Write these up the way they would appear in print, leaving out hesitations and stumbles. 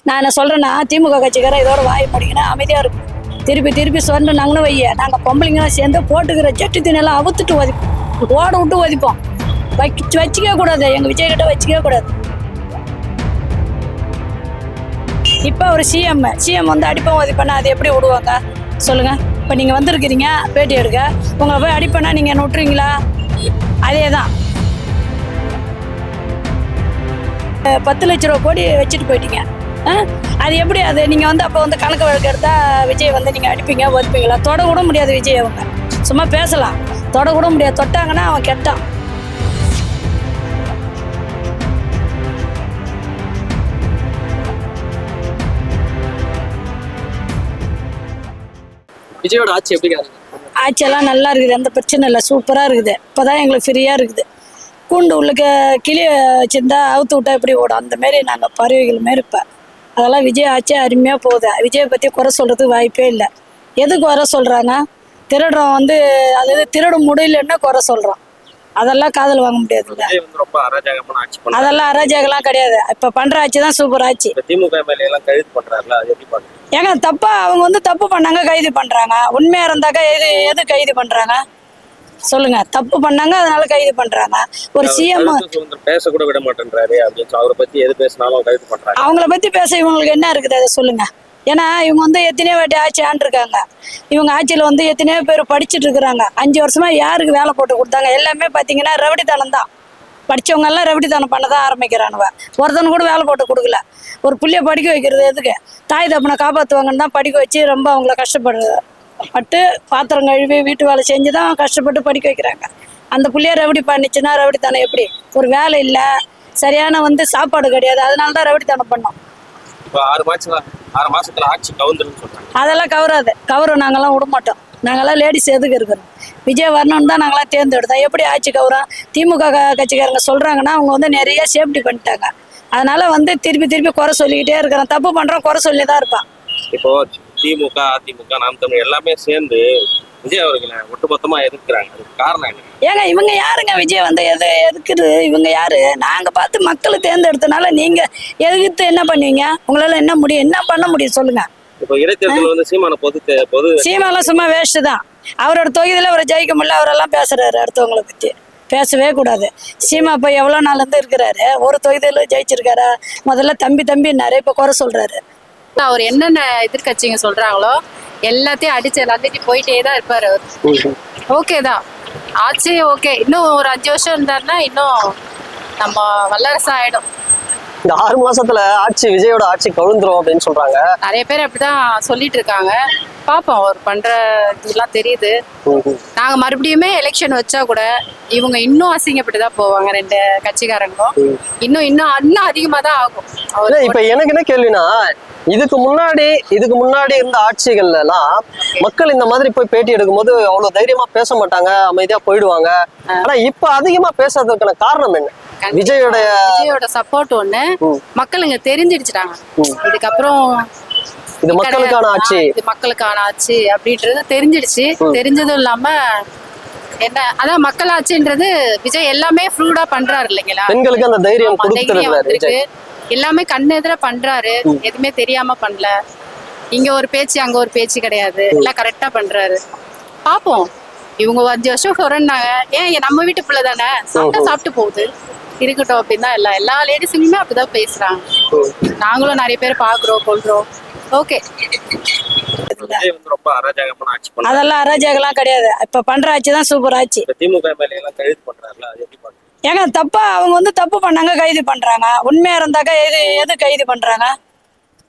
நான் என்ன சொல்றேன்னா திமுக கட்சிக்கார இதோட வாய் முடிக்கணும் அமைதியா இருக்கும். திருப்பி திருப்பி சொன்னாங்கன்னு வைய நாங்க பொம்பளைங்களாம் சேர்ந்து போட்டுக்கிற ஜட்டு தினெல்லாம் அவுத்துட்டு ஒதிப்போம், ஓட விட்டு ஒதிப்போம். வச்சுக்கவே கூடாது, எங்க விஜய் கிட்ட வச்சுக்கவே கூடாது. இப்ப ஒரு சிஎம் வந்து அடிப்போம் ஒதிப்பேன்னா அது எப்படி விடுவாங்க சொல்லுங்க? இப்ப நீங்க வந்திருக்கிறீங்க பேட்டி எடுக்க, உங்களை போய் அடிப்பேன்னா நீங்க என்ன விட்டுறீங்களா? அதேதான் 10 லட்ச ரூபா கோடி வச்சுட்டு போயிட்டீங்க. அது எப்படி? அது நீங்க வந்து அப்போ வந்து கணக்கு வழக்கு எடுத்தா விஜய் வந்து நீங்க அடிப்பீங்க ஒதுப்பீங்களா? தொட கூட முடியாது விஜய். அவங்க சும்மா பேசலாம், தொட கூட முடியாது. தொட்டாங்கன்னா அவன் கெட்டான். விஜயோட ஆட்சி எப்படி? ஆட்சியெல்லாம் நல்லா இருக்குது, எந்த பிரச்சனை இல்லை, சூப்பராக இருக்குது. இப்போதான் எங்களுக்கு ஃப்ரீயாக இருக்குது. கூண்டு உள்ளுக்கு கிளியை வச்சுருந்தா அவுத்து விட்டா எப்படி ஓடும், அந்த மாரி நாங்கள் பறவைகள் மாரி. இப்போ அதெல்லாம் விஜய் ஆட்சி அருமையாக போகுது. விஜயை பற்றி குறை சொல்கிறதுக்கு வாய்ப்பே இல்லை. எதுக்கு குறை சொல்கிறாங்க? திருடுறோம் வந்து அதாவது திருட முடியலன்னா குறை சொல்கிறோம். அதெல்லாம் காதல் வாங்க முடியாதுல்ல. அதெல்லாம் அராஜகம்லாம் கிடையாது. இப்போ பண்ணுற ஆட்சி தான் சூப்பர் ஆட்சி. ஏங்க தப்பா அவங்க வந்து தப்பு பண்ணாங்க கைது பண்ணுறாங்க. உண்மையாக இருந்தாக்கா எது கைது பண்ணுறாங்க சொல்லுங்க? தப்பு பண்ணாங்க அதனால கைது பண்றாங்க. ஒரு சிஎம் பேச கூட விட மாட்டேன்றாரு அப்படின்னு அவரை பத்தி எது பேசினாலும் கைது பண்றாங்க. அவங்கள பத்தி பேச இவங்களுக்கு என்ன இருக்குது அதை சொல்லுங்க? ஏன்னா இவங்க வந்து எத்தனையோ வாட்டி ஆட்சி ஆண்டிருக்காங்க. இவங்க ஆட்சியில் வந்து எத்தனையோ பேர் படிச்சுட்டு இருக்கிறாங்க. 5 வருஷமா யாருக்கு வேலை போட்டு கொடுத்தாங்க? எல்லாமே பார்த்தீங்கன்னா ரவுடித்தனம் தான். படித்தவங்க எல்லாம் ரவுடித்தனம் பண்ண தான் ஆரம்பிக்கிறானுவ. ஒருத்தனு கூட வேலை போட்டு கொடுக்கல. ஒரு புள்ளைய படிக்க வைக்கிறது எதுக்கு? தாய் தப்பனை காப்பாற்றுவாங்கன்னு தான் படிக்க வச்சு ரொம்ப அவங்கள கஷ்டப்பட்டு பாத்திரம் கழுவி வீட்டு வேலை செஞ்சு தான் கஷ்டப்பட்டு படிக்க வைக்கிறாங்க. அந்த புள்ளைய ரவுடி பண்ணிச்சுன்னா ரவுடித்தனம் எப்படி? ஒரு வேலை இல்லை, சரியான வந்து சாப்பாடு கிடையாது, அதனால தான் ரவுடித்தனம் பண்ணோம். இப்போ 6 மாசத்துல ஆட்சி கவுந்துருன்னு சொல்றாங்க. அதெல்லாம் கவராது. கவரும் நாங்கெல்லாம் விட மாட்டோம். நாங்கெல்லாம் லேடிஸ் எதுக்கு இருக்கிறோம்? விஜய் வரணும்னு தான் நாங்களாம் தேர்ந்தெடுத்தோம். எப்படி ஆட்சி கவரம்? திமுக கட்சிக்காரங்க சொல்றாங்கன்னா அவங்க வந்து நிறைய சேஃப்டி பண்ணிட்டாங்க. அதனால வந்து திருப்பி குறை சொல்லிக்கிட்டே இருக்கிறோம். தப்பு பண்றோம், குறை சொல்லி தான் இருப்பான். இப்போ திமுக, அதிமுக, நாம் தமிழ் எல்லாமே சேர்ந்து விஜய் அவர்களை ஒட்டுமொத்தமா எதிர்க்கிறாங்க. அதுக்கு காரணம் என்ன? ஏங்க இவங்க யாருங்க விஜய் வந்து எதுக்குது? இவங்க யாரு? நாங்க பார்த்து மக்களை தேர்ந்தெடுத்தனால நீங்க எதிர்த்து என்ன பண்ணுவீங்க? உங்களால என்ன முடியும்? என்ன பண்ண முடியும் சொல்லுங்க? இப்போ இடைத்தேர்தல் வந்து சீமான சீமாலாம் சும்மா வேஸ்ட் தான். அவரோட தொகுதியில அவரை ஜெயிக்க முடியல. அவரெல்லாம் பேசுறாரு அடுத்தவங்களை பத்தி. பேசவே கூடாது. சீமா இப்போ எவ்வளோ நாள் இருந்து இருக்கிறாரு? ஒரு தொகுதியில ஜெயிச்சிருக்காரா? முதல்ல தம்பின்னாரு, இப்போ குறை சொல்றாரு. அவர் என்னென்ன எதிர்கட்சிங்க சொல்றாங்களோ எல்லாத்தையும் அடிச்சு போயிட்டே தான் இருப்பாரு. ஓகே தான் ஆட்சி, ஓகே. இன்னும் ஒரு 5 வருஷம் இருந்தாருன்னா இன்னும் நம்ம வல்லரசு ஆயிடும். இந்த 6 மாசத்துல ஆட்சி விஜயோட ஆட்சி கவுந்துரும் அப்படின்னு சொல்றாங்க. நிறைய பேர் அப்படிதான் சொல்லிட்டு இருக்காங்க. பாப்போம், அவர் பண்ற இதெல்லாம் தெரியுது. நாங்க மறுபடியுமே எலெக்ஷன் வச்சா கூட இவங்க இன்னும் அசிங்கப்பட்டுதான் போவாங்க. 2 கட்சிக்காரங்களும் இன்னும் அதிகமா தான் ஆகும். இப்ப எனக்கு என்ன கேள்வினா, இதுக்கு முன்னாடி இருந்த ஆட்சிகள்ல எல்லாம் மக்கள் இந்த மாதிரி போய் பேட்டி எடுக்கும் போது அவ்வளவு தைரியமா பேச மாட்டாங்க, அமைதியா போயிடுவாங்க. ஆனா இப்ப அதிகமா பேசுறதுக்கான காரணம் என்ன? விஜயோட சப்போர்ட் ஒண்ணு மக்களுங்க தெரிஞ்சிடுச்சுட்டாங்க. இதுக்கப்புறம் இது மக்களுக்கான ஆட்சி, இது மக்களுக்கான ஆட்சி அப்படின்றது தெரிஞ்சிடுச்சு. தெரிஞ்சதும் இல்லாம என்ன அதான் மக்கள் ஆட்சின்றது விஜய் எல்லாமே ஃப்ரூடா பண்றாரு இல்லைங்களா? பெண்களுக்கு அந்த தைரியம் கொடுத்துருக்காரு. எல்லாமே கண்ணு எதிர பண்றாரு. எதுவுமே தெரியாம பண்ணல. இங்க ஒரு பேச்சு அங்க ஒரு பேச்சு கிடையாது. எல்லாம் கரெக்டா பண்றாரு. பாப்போம். இவங்க 5 வருஷம் சொல்றாங்க. ஏன் நம்ம வீட்டு பிள்ளை தானே, சாப்பிட்டு போகுது, இருக்கட்டும் அப்படின்னு தான் எல்லா லேடிஸுமே அப்படிதான் பேசுறாங்க. நாங்களும் நிறைய பேர் பாக்குறோம், கொள்றோம். ஓகே. அதெல்லாம் அராஜகம்லாம் கிடையாது. இப்ப பண்ற ஆட்சி தான் சூப்பர் ஆட்சி. ஏங்க தப்பா அவங்க வந்து தப்பு பண்ணாங்க கைது பண்றாங்க. உண்மையா இருந்தாக்கா எது கைது பண்றாங்க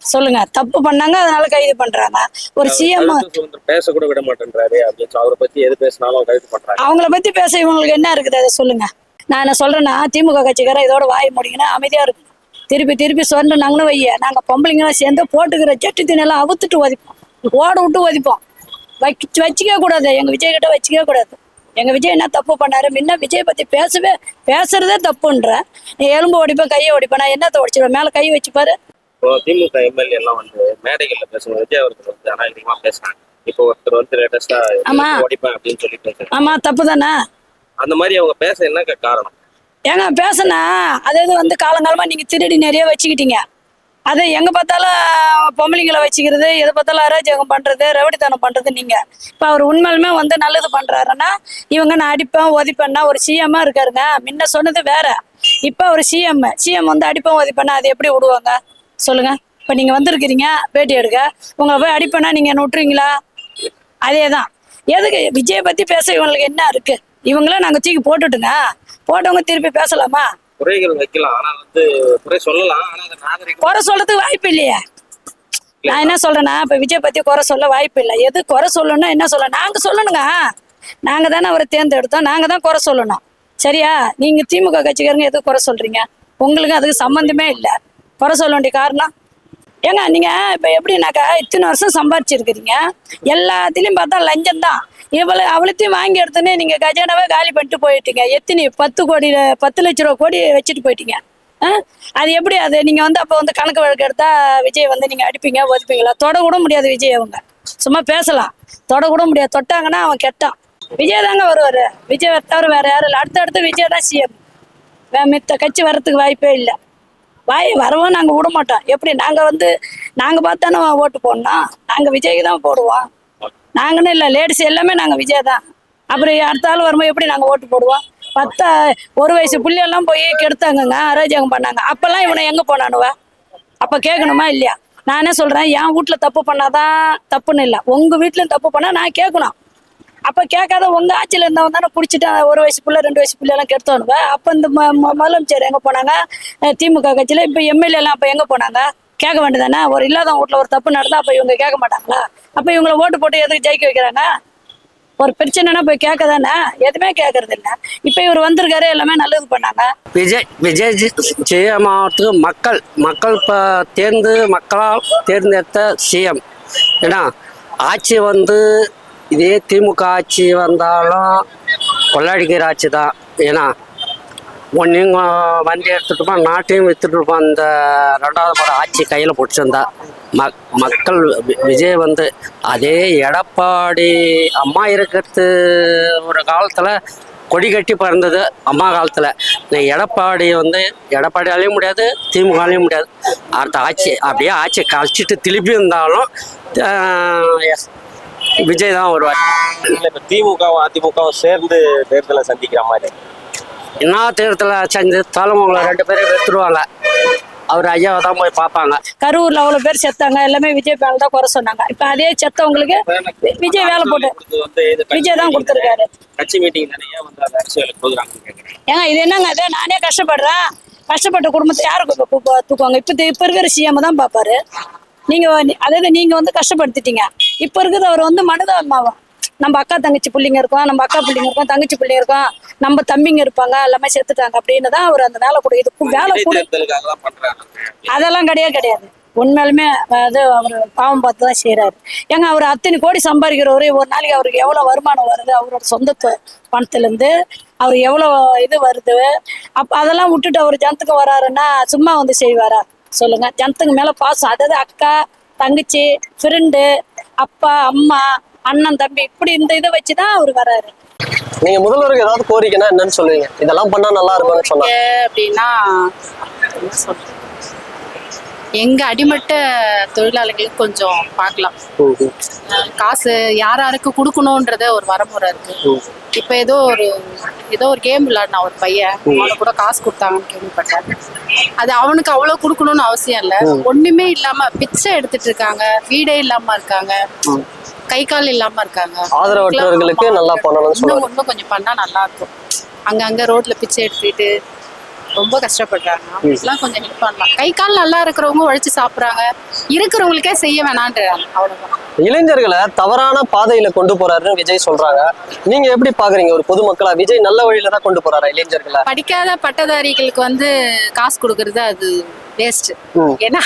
சொல்லுங்க? தப்பு பண்ணாங்க அதனால கைது பண்றாங்க. ஒரு சிஎம் பேச கூட விட மாட்டேன்றாரு அப்படின்னு அவரை பத்தி எது பேசினாலும் கைது பண்றாங்க. அவங்கள பத்தி பேச இவங்களுக்கு என்ன இருக்குது அதை சொல்லுங்க? நான் என்ன சொல்றேன்னா திமுக கட்சிக்கார இதோட வாய் முடிக்கணும், அமைதியா இருக்கும். திருப்பி சொன்னாங்கன்னு வைய நாங்க பொம்பளைங்களாம் சேர்ந்து போட்டுக்கிற ஜட்டு தினெல்லாம் அவுத்துட்டு ஒதிப்போம், ஓட விட்டு ஒதிப்போம். வச்சுக்கவே கூடாது. எங்க விஜய் கிட்ட வச்சுக்கவே கூடாது. எங்க விஜய் என்ன தப்பு பண்ணாரு? முன்ன விஜய் பத்தி பேசுறதே தப்புன்ற. நீ எலும்பு ஒடிப்பேன், கையை ஒடிப்பேன், நான் என்னத்தை ஒடிச்சிருவேன்? மேல கை வச்சுப்பாரு. திமுக எம்எல்ஏ எல்லாம் வந்து மேடைகள்ல பேசுவோம், விஜய் அவர்கள் வந்து அனாவசியமா பேசுறாங்க. இப்போ ஒருத்தர் வந்து லேட்டஸ்டா ஒடிப்பேன் அப்படின்னு சொல்லி பேசுறாங்க. ஆமா, தப்பு தானே. அந்த மாதிரி அவங்க பேச என்ன காரணம்? ஏங்க பேசுனா அதாவது வந்து காலங்காலமா நீங்க திருடி நிறைய வச்சுக்கிட்டீங்க. அதை எங்க பார்த்தாலும் பொம்பளைங்களை வச்சுக்கிறது, எதை பார்த்தாலும் அராஜகம் பண்றது, ரவுடித்தனம் பண்றது நீங்க. இப்ப அவர் உண்மையிலுமே வந்து நல்லது பண்றாருன்னா இவங்க நான் அடிப்பேன் ஒதிப்பேன்னா ஒரு சிஎம்மா இருக்காருங்க. முன்ன சொன்னது வேற, இப்ப அவர் சிஎம் வந்து அடிப்பேன் ஒதிப்பேன்னா அது எப்படி விடுவாங்க சொல்லுங்க? இப்ப நீங்க வந்திருக்கிறீங்க பேட்டி எடுக்க, உங்களை போய் அடிப்பேன்னா நீங்க என்ன விட்டுருவீங்களா? அதேதான். எதுக்கு விஜய் பத்தி பேச இவங்களுக்கு என்ன இருக்கு? இவங்கள நாங்க தூக்கி போட்டுட்டுங்க, போட்டவங்க திருப்பி பேசலாமா? குறைகள் வைக்கலாம், ஆனா வந்து குறை சொல்லலாம், ஆனா அதை நாகரிகம் குறை சொல்றதுக்கு வாய்ப்பு இல்லையே. நான் என்ன சொல்றேன்னா, இப்ப விஜய் பத்தி குறை சொல்ல வாய்ப்பு இல்லை. எது குறை சொல்லணும்னா என்ன சொல்ல நாங்க சொல்லணுங்க. நாங்க தானே அவரை தேர்ந்தெடுத்தோம், நாங்க தான் குறை சொல்லணும். சரியா? நீங்க திமுக கட்சிக்காரங்க எதுவும் குறை சொல்றீங்க? உங்களுக்கு அதுக்கு சம்பந்தமே இல்லை. குறை சொல்ல வேண்டிய காரணம் ஏங்க? நீங்க இப்ப எப்படின்னாக்கா இத்தனை வருஷம் சம்பாதிச்சிருக்கிறீங்க, எல்லாத்துலயும் பார்த்தா லஞ்சம் தான். அவளத்தையும் வாங்கி எடுத்தோன்னே நீங்க கஜானாவே காலி பண்ணிட்டு போயிட்டீங்க. எத்தனை 10 லட்ச ரூபா கோடி வச்சுட்டு போயிட்டீங்க. அது எப்படி? அது நீங்க வந்து அப்ப வந்து கணக்கு வழக்கு எடுத்தா விஜய் வந்து நீங்க அடிப்பீங்க ஒதுப்பீங்களா? தொட கூட முடியாது விஜய். அவங்க சும்மா பேசலாம், தொட கூட முடியாது. தொட்டாங்கன்னா அவன் கெட்டான். விஜய் தாங்க வருவாரு. விஜய் தவிர வேற யாரும் இல்லை. அடுத்தடுத்து விஜய் தான் சிஎம். மித்த கட்சி வர்றதுக்கு வாய்ப்பே இல்லை. வரவும் நாங்கள் விட மாட்டோம். எப்படி? நாங்கள் பார்த்தானே ஓட்டு போடணும். நாங்கள் விஜய்க்கு தான் போடுவோம். நாங்கன்னு இல்லை, லேடிஸ் எல்லாமே நாங்கள் விஜய் தான். அப்புறம் அடுத்த ஆள் வரும்போது எப்படி நாங்கள் ஓட்டு போடுவோம்? 1 வயசு புள்ளையெல்லாம் போய் கெடுத்தாங்கங்க, அராஜகம் பண்ணாங்க. அப்பெல்லாம் இவனை எங்கே போனானுவ? அப்போ கேட்கணுமா இல்லையா? நான் என்ன சொல்கிறேன், என் வீட்டில் தப்பு பண்ணாதான் தப்புன்னு இல்லை, உங்கள் வீட்லையும் தப்பு பண்ணால் நான் கேட்கணும். அப்போ கேட்காத உங்கள் ஆட்சியில் இருந்தவன் தானே பிடிச்சிட்டு 1 வயசு பிள்ளை 2 வயசு பிள்ளையெல்லாம் கெடுத்தானுவ. அப்போ இந்த முதலமைச்சர் எங்கே போனாங்க? திமுக கட்சியில். இப்போ எம்எல்ஏலாம் அப்போ எங்கே போனாங்க? கேட்க வேண்டியதானே? ஒரு இல்லாத வீட்டில் ஒரு தப்பு நடந்தா அப்போ இவங்க கேட்க மாட்டாங்களா? அப்போ இவங்களை ஓட்டு போட்டு எதுக்கு ஜெயிக்க வைக்கிறாங்க? ஒரு பிரச்சனைனா போய் கேட்க தானே, எதுவுமே கேட்கறது இல்லை. இப்போ இவர் வந்திருக்காரு, எல்லாமே நல்லது பண்ணாங்க. விஜய் சிஎம்மாவதுக்கு மக்கள் மக்களால் தேர்ந்தெடுத்த சிஎம். ஏன்னா ஆட்சி வந்து இதே திமுக ஆட்சி வந்தாலும் கொள்ளாடிக்கிற ஆட்சி தான். ஏன்னா ஒன்றையும் வண்டி எடுத்துட்டுப்பா, நாட்டையும் வித்துட்டுருப்பான். அந்த 2வது முறை ஆட்சி கையில் பிடிச்சிருந்தா மக்கள் விஜய் வந்து அதே எடப்பாடி அம்மா இருக்கிறது ஒரு காலத்தில் கொடி கட்டி பிறந்தது அம்மா காலத்தில். எடப்பாடியாலையும் முடியாது, திமுகலையும் முடியாது. அடுத்த ஆட்சி அப்படியே ஆட்சி கழிச்சிட்டு திருப்பி இருந்தாலும் விஜய் தான் வருவார். இப்ப திமுகவும் அதிமுகவும் சேர்ந்து தேர்தலை சந்திக்கிற மாதிரி என்ன தேர்தலை செஞ்சாலும் உங்களை 2 பேரும் வெத்துருவாங்க. அவர் ஐயாவை தான் போய் பார்ப்பாங்க. கரூர்ல அவ்வளவு பேர் செத்தாங்க, எல்லாமே விஜய் மேல தான் குறை சொன்னாங்க. இப்ப அதே செத்தவங்களுக்கு விஜய் வேலை போட்டு விஜய் தான் கொடுத்துருக்காரு. கட்சி மீட்டிங் நிறைய வந்து அரசியலுக்கு போகுறாங்க. ஏங்க இது என்னங்க? அதே நானே கஷ்டப்படுறேன், கஷ்டப்பட்ட குடும்பத்தை யாருக்கு தூக்குவாங்க? இப்ப இருக்கிற சிஎம் தான் பாப்பாரு. அதாவது நீங்க வந்து கஷ்டப்படுத்திட்டீங்க. இப்ப இருக்குது அவர் வந்து மனிதாத்மாவா. நம்ம அக்கா தங்கச்சி பிள்ளைங்க இருக்கோம், நம்ம அக்கா பிள்ளைங்க இருக்கோம், தங்கச்சி பிள்ளைங்க இருக்கோம், நம்ம தம்பிங்க இருப்பாங்க, எல்லாமே செத்துட்டாங்க அப்படின்னு தான் அவர் அந்த வேலை கொடு. இதுக்கும் வேலை கொடு அதெல்லாம் கிடையாது. உண்மையாலுமே அது அவர் பாவம் பார்த்து தான் செய்யறாரு. ஏங்க அவர் அத்தனை கோடி சம்பாதிக்கிறவரு, ஒரு நாளைக்கு அவருக்கு எவ்வளவு வருமானம் வருது? அவரோட சொந்த பணத்துல இருந்து அவர் எவ்வளவு இது வருது? அதெல்லாம் விட்டுட்டு அவர் ஜனத்துக்கு வராருன்னா சும்மா வந்து செய்வாரா சொல்லுங்க? ஜனத்துக்கு மேல பாசம், அதாவது அக்கா தங்கச்சி ஃப்ரெண்டு அப்பா அம்மா அண்ணன் தம்பி இப்படி இந்த இதை வச்சுதான் அவர் வராரு. நீங்க முதல்வருக்கு ஏதாவது கோரிக்கைன்னா என்னன்னு சொல்லுவீங்க? இதெல்லாம் பண்ணா நல்லா இருக்கும்னு சொன்னாங்க அப்படின்னா எங்க அடிமட்ட தொழிலாளர்களுக்கு கொஞ்சம் பார்க்கலாம். காசு யாருக்கு கொடுக்கணும்ன்றத ஒரு வரமுறை இருக்கு. இப்ப ஏதோ ஒரு கேம் விளையாடினா ஒரு பையன், அவனுக்கு கூட காசு கொடுத்தாங்கன்னு கேள்விப்பட்டேன். அது அவனுக்கு அவ்வளவு கொடுக்கணும்னு அவசியம் இல்லை. ஒண்ணுமே இல்லாம பிச்சை எடுத்துட்டு இருக்காங்க, வீடே இல்லாம இருக்காங்க, கை கால் இல்லாம இருக்காங்க. ஆதரவற்றவர்களுக்கு நல்லா பண்ணணும்னு இன்னும் கொஞ்சம் பண்ணா நல்லா இருக்கும். அங்க ரோட்ல பிச்சை எடுத்துட்டு ரொம்ப கஷ்டப்படுறாங்க. அவங்களுக்குலாம் கொஞ்சம் ஹெல்ப் பண்ணலாம். கை கால் நல்லா இருக்கிறவங்க உழைச்சு சாப்பிட்றாங்க, இருக்கிறவங்களுக்கே செய்ய வேணான்றாங்க. அவ்வளவுதான். இளைஞர்களை தவறான பாதையில கொண்டு போறாருன்னு விஜய் சொல்றாங்க. நீங்க எப்படி பாக்குறீங்க ஒரு பொதுமக்களா? விஜய் நல்ல வழியில தான் கொண்டு போறாரா இளைஞர்களை? படிக்காத பட்டதாரிகளுக்கு வந்து காசு கொடுக்கறது அது வேஸ்ட். ஏன்னா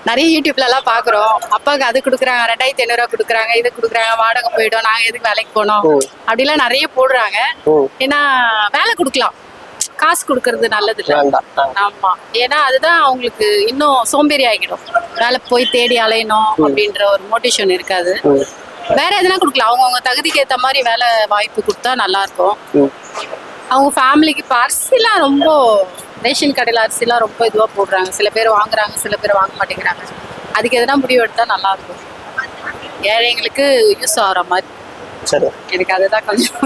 நிறைய யூடியூப்ல எல்லாம் பாக்குறோம், அப்பாவுக்கு அது கொடுக்குறாங்க, 2500 ரூபா கொடுக்குறாங்க, இது கொடுக்குறாங்க, வாடகை போயிடும், நாங்க எதுக்கு வேலைக்கு போனோம் அப்படிலாம் நிறைய போடுறாங்க. ஏன்னா வேலை கொடுக்கலாம், காசு கொடுக்கறது நல்லது இல்லை. ஆமா, ஏன்னா அதுதான் அவங்களுக்கு இன்னும் சோம்பேறி ஆகிடும். வேலை போய் தேடி அலையணும் அப்படின்ற ஒரு மோட்டிவேஷன் இருக்காது. வேற எதுனா கொடுக்கலாம், அவங்கவுங்க தகுதிக்கு ஏற்ற மாதிரி வேலை வாய்ப்பு கொடுத்தா நல்லா இருக்கும். அவங்க ஃபேமிலிக்கு இப்போ அரிசிலாம் ரொம்ப ரேஷன் கடையில் அரிசிலாம் ரொம்ப இதுவாக போடுறாங்க. சில பேர் வாங்குறாங்க, சில பேர் வாங்க மாட்டேங்கிறாங்க. அதுக்கு எதனா முடிவு எடுத்தால் நல்லா இருக்கும், ஏழைங்களுக்கு யூஸ் ஆகிற மாதிரி. சரி. எனக்கு அதுதான் கொஞ்சம்